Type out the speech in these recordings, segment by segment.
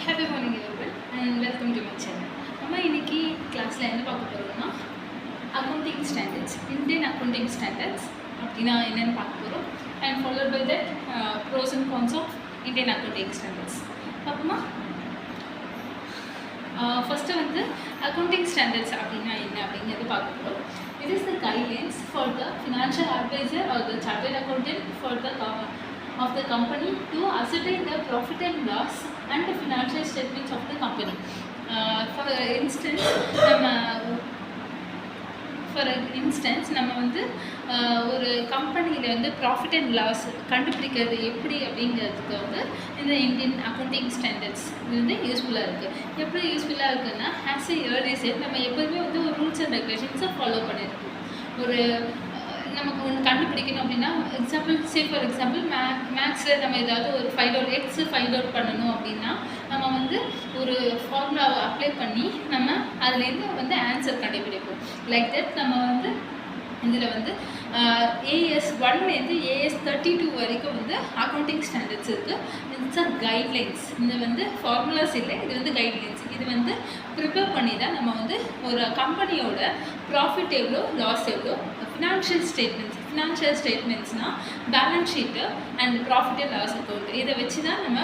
Happy morning everyone and welcome to my channel. நம்ம இன்னைக்கு கிளாஸ்ல என்ன பார்க்க போறோம்னா accounting standards, Indian accounting standards அப்படினா என்னன்னு பார்க்க போறோம் and followed by that pros and cons of Indian accounting standards. பாப்போமா? First வந்து accounting standards அப்படினா என்ன அப்படிங்கறது பார்க்க போறோம். It is the guidelines for the financial advisor or the chartered accountant for the of the company to ascertain the profit and loss and the financial statements of the company. For instance நம்ம வந்து ஒரு கம்பெனியில் வந்து profit and loss கண்டுபிடிக்கிறது எப்படி அப்படிங்கிறதுக்கு வந்து இந்த இந்தியன் அக்கௌண்டிங் ஸ்டாண்டர்ட்ஸ் வந்து யூஸ்ஃபுல்லாக இருக்குது. எப்படி யூஸ்ஃபுல்லாக இருக்குன்னா ஆஸ் ஏ இயர்லி செட் நம்ம எப்போதுமே வந்து ஒரு ரூல்ஸ் அண்ட் ரெகுலேஷன்ஸை ஃபாலோ பண்ணியிருக்கோம். ஒரு நமக்கு ஒன்று கண்டுபிடிக்கணும் அப்படின்னா ஃபார் எக்ஸாம்பிள் மேக்ஸில் நம்ம ஏதாவது ஒரு எக்ஸ் ஃபைண்ட் அவுட் பண்ணணும் அப்படின்னா நம்ம வந்து ஒரு ஃபார்முலாவை அப்ளை பண்ணி நம்ம அதுலேருந்து வந்து ஆன்சர் கண்டுபிடிப்போம். லைக் தட் நம்ம வந்து இதில் வந்து AS 1லேருந்து AS 32 வரைக்கும் வந்து அக்கௌண்டிங் ஸ்டாண்டர்ட்ஸ் இருக்குது. It's guidelines. இது வந்து ஃபார்முலாஸ் இல்லை, இது வந்து கைட்லைன்ஸ். இது வந்து ப்ரிப்பேர் பண்ணி தான் நம்ம வந்து ஒரு கம்பெனியோட ப்ராஃபிட் எவ்வளோ, லாஸ் எவ்வளோ, ஃபினான்ஷியல் ஸ்டேட்மெண்ட்ஸ்னால் balance sheet and profit and loss account, இதை வச்சு தான் நம்ம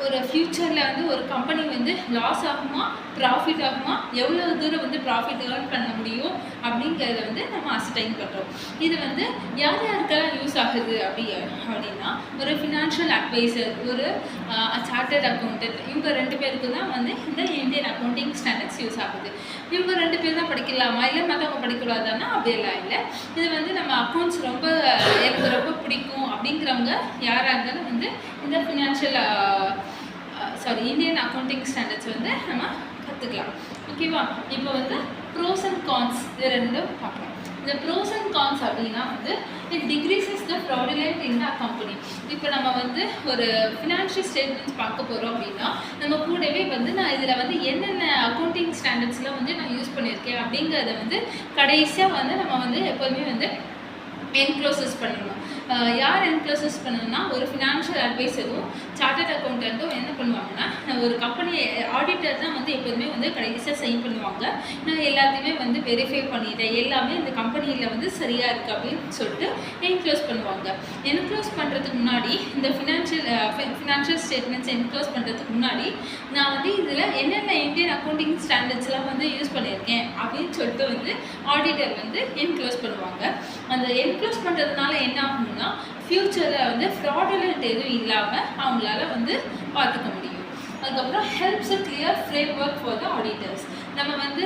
ஒரு ஃப்யூச்சரில் வந்து ஒரு கம்பெனி வந்து லாஸ் ஆகுமா ப்ராஃபிட் ஆகுமா, எவ்வளோ தூரம் வந்து ப்ராஃபிட் ஏர்ன் பண்ண முடியும் அப்படிங்கிறத வந்து நம்ம அசர்டைன் பண்ணுறோம். இது வந்து யாருக்கெல்லாம் யூஸ் ஆகுது அப்படின்னா ஒரு ஃபினான்ஷியல் அட்வைசர், ஒரு சார்ட்டர்ட் அக்கௌண்டன்ட், இவங்க 2 பேருக்கு தான் வந்து இந்த இந்தியன் அக்கௌண்டிங் ஸ்டாண்டர்ட்ஸ் யூஸ் ஆகுது. இவங்க 2 பேர் தான் படிக்கலாமா இல்லை மற்றவங்க படிக்கூடாதானா அப்படியெல்லாம் இல்லை. இது வந்து நம்ம அக்கௌண்ட்ஸ் எனக்கு ரொம்ப பிடிக்கும் அப்படிங்கிறவங்க யாராக இருந்தாலும் வந்து இந்த இந்தியன் அக்கௌண்டிங் ஸ்டாண்டர்ட்ஸ் வந்து நம்ம கற்றுக்கலாம். ஓகேவா? இப்போ வந்து ப்ரோஸ் அண்ட் கான்ஸ் இது 2 பார்க்கலாம். இந்த ப்ரோஸ் அண்ட் கான்ஸ் அப்படின்னா வந்து it decreases the fraudulent in the company. இப்போ நம்ம வந்து ஒரு ஃபினான்ஷியல் ஸ்டேட்மெண்ட்ஸ் பார்க்க போகிறோம் அப்படின்னா நம்ம கூடவே வந்து நான் இதில் வந்து என்னென்ன அக்கௌண்டிங் ஸ்டாண்டர்ட்ஸ்லாம் வந்து நான் யூஸ் பண்ணியிருக்கேன் அப்படிங்கிறத வந்து கடைசியாக வந்து நம்ம வந்து எப்போதுமே வந்து என்க்ளோசஸ் பண்ணணும். யார் என்க்ளோசஸ் பண்ணணும்னா ஒரு ஃபினான்ஷியல் அட்வைசரும் சார்ட்டர்ட் அக்கௌண்டண்ட்டும் என்ன பண்ணுவாங்கன்னா ஒரு கம்பெனி ஆடிட்டர் தான் வந்து எப்போதுமே வந்து கடைசியாக சைன் பண்ணுவாங்க. நான் எல்லாத்தையுமே வந்து வெரிஃபை பண்ணிட்டேன், எல்லாமே இந்த கம்பெனியில் வந்து சரியாக இருக்குது அப்படின்னு சொல்லிட்டு என்க்ளோஸ் பண்ணுவாங்க. என்க்ளோஸ் பண்ணுறதுக்கு முன்னாடி இந்த ஃபினான்ஷியல் ஸ்டேட்மெண்ட்ஸ் என்க்ளோஸ் பண்ணுறதுக்கு முன்னாடி நான் வந்து இதில் என்னென்ன இந்தியன் அக்கௌண்டிங் ஸ்டாண்டர்ட்ஸ்லாம் வந்து யூஸ் பண்ணியிருக்கேன் அப்படின்னு சொல்லிட்டு வந்து ஆடிட்டர் வந்து என்க்ளோஸ் பண்ணுவாங்க. அந்த என்க்ளோஸ் பண்ணுறதுனால என்ன ஆகும்னா ஃப்யூச்சரில் வந்து ஃப்ராடுலண்ட் எதுவும் இல்லாமல் அவங்களால வந்து பார்த்துக்க முடியும். அதுக்கப்புறம் helps a clear frame work for the auditors. நம்ம வந்து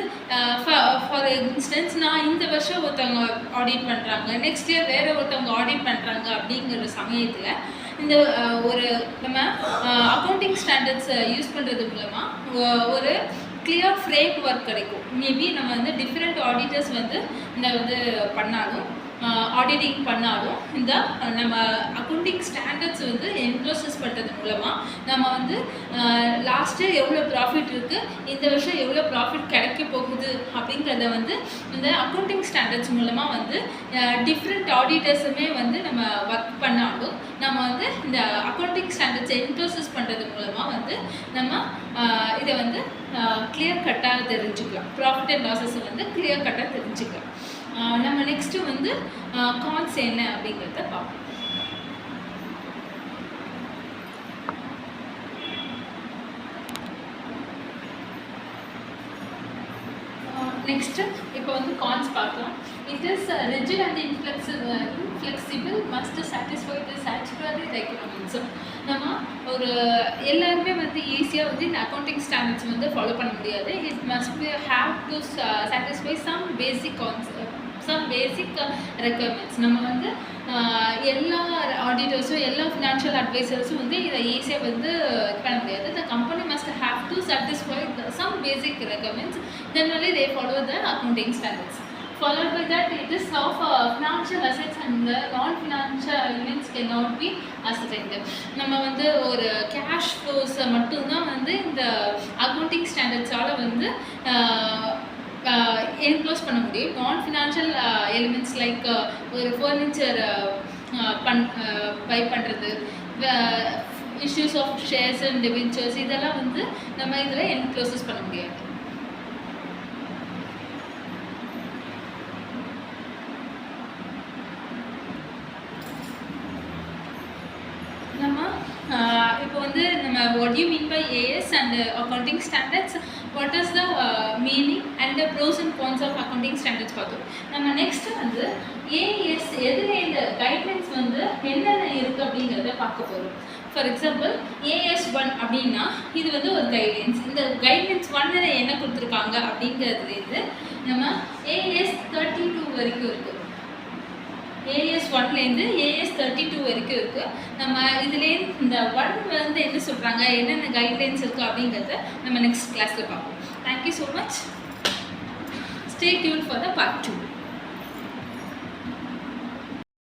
ஃபார் இன்ஸ்டன்ஸ் நான் இந்த வருஷம் ஒருத்தவங்க ஆடிட் பண்ணுறாங்க, நெக்ஸ்ட் இயர் வேறு ஒருத்தவங்க ஆடிட் பண்ணுறாங்க அப்படிங்கிற சமயத்தில் இந்த நம்ம அக்கௌண்டிங் ஸ்டாண்டர்ட்ஸை யூஸ் பண்ணுறது மூலமாக ஒரு கிளியர் ஃப்ரேம் ஒர்க் கிடைக்கும். மேபி நம்ம வந்து டிஃப்ரெண்ட் ஆடிட்டர்ஸ் வந்து இந்த வந்து ஆடிட்டிங் பண்ணாலும் இந்த நம்ம அக்கௌண்டிங் ஸ்டாண்டர்ட்ஸ் வந்து என்க்ளோசஸ் பண்ணுறது மூலமாக நம்ம வந்து லாஸ்ட் இயர் எவ்வளோ ப்ராஃபிட் இருக்குது, இந்த வருஷம் எவ்வளோ ப்ராஃபிட் கிடைக்க போகுது அப்படிங்கிறத வந்து இந்த அக்கௌண்டிங் ஸ்டாண்டர்ட்ஸ் மூலமாக வந்து டிஃப்ரெண்ட் ஆடிட்டர்ஸுமே வந்து நம்ம ஒர்க் பண்ணாலும் நம்ம வந்து இந்த அக்கௌண்டிங் ஸ்டாண்டர்ட்ஸ் என்க்ளோசஸ் பண்ணுறது மூலமாக வந்து நம்ம இதை வந்து கிளியர் கட்டாக தெரிஞ்சுக்கலாம். ப்ராஃபிட் அண்ட் லாஸஸை வந்து கிளியர் கட்டாக தெரிஞ்சுக்கலாம். நம்ம நெக்ஸ்ட்டு வந்து கான்ஸ் என்ன அப்படிங்கிறத பார்ப்போம். நெக்ஸ்ட்டு இப்போ வந்து கான்ஸ் பார்க்கலாம். It is rigid and inflexible must satisfy the statutory requirements. நம்ம எல்லாருமே வந்து ஈஸியாக வந்து இந்த அக்கௌண்டிங் ஸ்டாண்டர்ட்ஸ் வந்து ஃபாலோ பண்ண முடியாது. It must have to satisfy some basic requirements. நம்ம வந்து எல்லா ஆடிட்டர்ஸும் எல்லா ஃபினான்ஷியல் அட்வைசர்ஸும் வந்து இதை ஈஸியாக வந்து இது பண்ண முடியாது. The company must have to satisfy some basic requirements, then only they follow the accounting standards. Followed by that, it is how financial assets and non-financial elements cannot be ascertained. நம்ம வந்து ஒரு கேஷ் ஃப்ளோஸை மட்டும்தான் வந்து இந்த accounting ஸ்டாண்டர்ட்ஸால் வந்து enclose பண்ண முடியும். நான் ஃபினான்ஷியல் எலிமெண்ட்ஸ் லைக் ஒரு ஃபர்னிச்சர் பை பண்ணுறது, issues of shares and debentures இதெல்லாம் வந்து நம்ம இதில் என்க்ளோசஸ் பண்ண முடியாது. நம்ம இப்போ வந்து நம்ம what do you mean by AS and accounting standards, what is the meaning and the pros and cons of accounting standards பார்த்தோம். நம்ம நெக்ஸ்ட் வந்து AS எதில் இந்த கைட்லைன்ஸ் வந்து என்னென்ன இருக்குது அப்படிங்கிறத பார்க்க போகிறோம். ஃபார் எக்ஸாம்பிள் AS1 அப்படின்னா இது வந்து ஒரு கைட்லைன்ஸ். இந்த கைட்லைன்ஸ் 1 என்ன கொடுத்துருக்காங்க அப்படிங்கிறதுலேருந்து நம்ம AS32 வரைக்கும் இருக்குது. AS1லேருந்து AS32 வரைக்கும் இருக்குது. நம்ம இதுலேருந்து இந்த 1 வந்து என்ன சொல்கிறாங்க, என்னென்ன கைட்லைன்ஸ் இருக்குது அப்படிங்கிறத நம்ம நெக்ஸ்ட் கிளாஸில் பார்ப்போம். Thank you so much. Stay tune for the part 2.